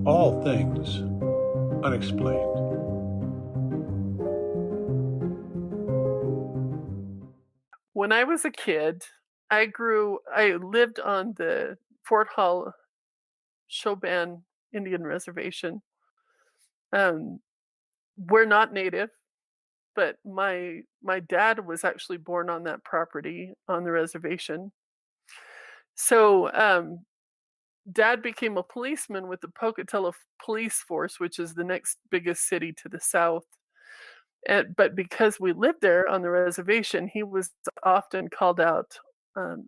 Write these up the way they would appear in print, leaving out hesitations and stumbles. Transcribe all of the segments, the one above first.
All Things Unexplained. When I was a kid, I lived on the Fort Hall Choban Indian Reservation. Um, we're not native, but my dad was actually born on that property on the reservation. So dad became a policeman with the Pocatello Police Force, which is the next biggest city to the south. But because we lived there on the reservation, he was often called out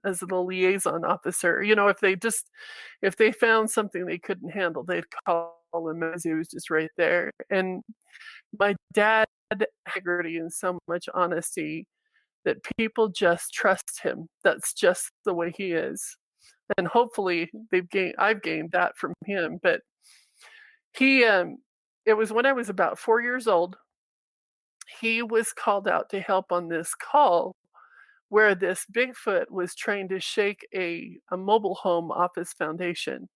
as the liaison officer. If they found something they couldn't handle, they'd call him as he was just right there. And my dad had integrity and so much honesty that people just trust him. That's just the way he is. And hopefully I've gained that from him. But he it was when I was about 4 years old. He was called out to help on this call where this Bigfoot was trying to shake a mobile home off his foundation.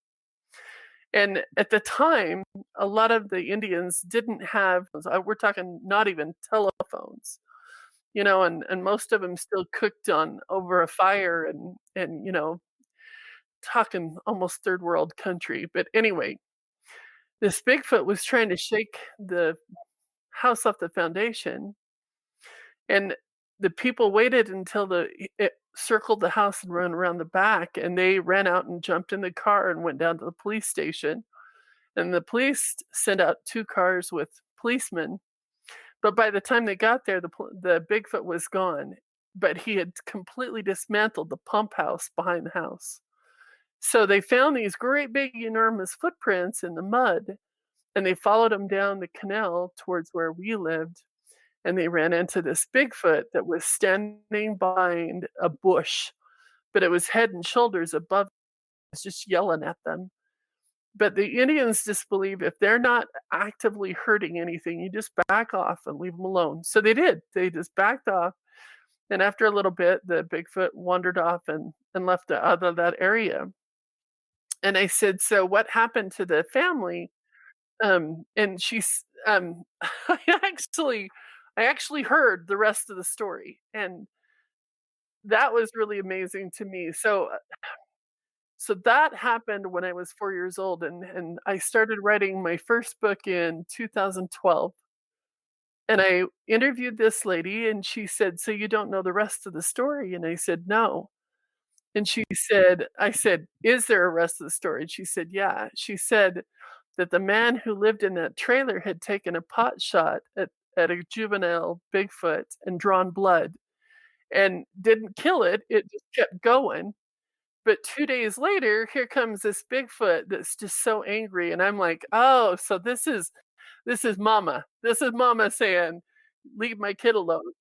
And at the time, a lot of the Indians didn't have, we're talking not even telephones, and most of them still cooked on over a fire and talking almost third world country. But anyway, this Bigfoot was trying to shake the house off the foundation. And the people waited until it circled the house and ran around the back, and they ran out and jumped in the car and went down to the police station. And the police sent out 2 cars with policemen. But by the time they got there, the Bigfoot was gone. But he had completely dismantled the pump house behind the house. So they found these great big enormous footprints in the mud, and they followed them down the canal towards where we lived. And they ran into this Bigfoot that was standing behind a bush, but it was head and shoulders above. It was just yelling at them. But the Indians just believe if they're not actively hurting anything, you just back off and leave them alone. So they did. They just backed off. And after a little bit, the Bigfoot wandered off and left out of that area. And I said, "So what happened to the family?" And she's I actually heard the rest of the story, and that was really amazing to me. So that happened when I was 4 years old, and I started writing my first book in 2012. And I interviewed this lady, and she said, "So you don't know the rest of the story?" And I said, "No." And I said, "Is there a rest of the story?" And she said, "Yeah." She said that the man who lived in that trailer had taken a pot shot at a juvenile Bigfoot and drawn blood and didn't kill it. It just kept going. But 2 days later, here comes this Bigfoot that's just so angry. And I'm like, "Oh, so this is mama. This is mama saying, 'Leave my kid alone.'"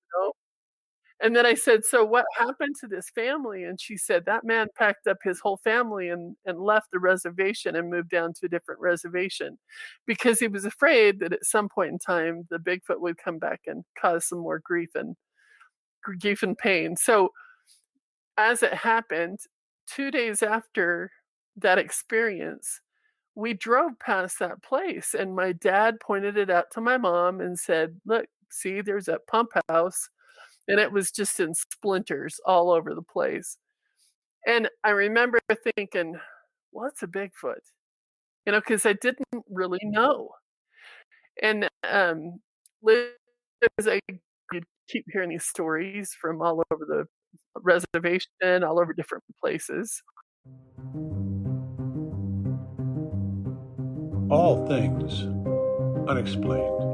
And then I said, "So what happened to this family?" And she said, "That man packed up his whole family and left the reservation and moved down to a different reservation because he was afraid that at some point in time the Bigfoot would come back and cause some more grief and pain." So as it happened, 2 days after that experience, we drove past that place, and my dad pointed it out to my mom and said, "Look, see, there's that pump house." And it was just in splinters all over the place. And I remember thinking, "What's a Bigfoot?" Because I didn't really know. And Liz, I could keep hearing these stories from all over the reservation, all over different places. All Things Unexplained.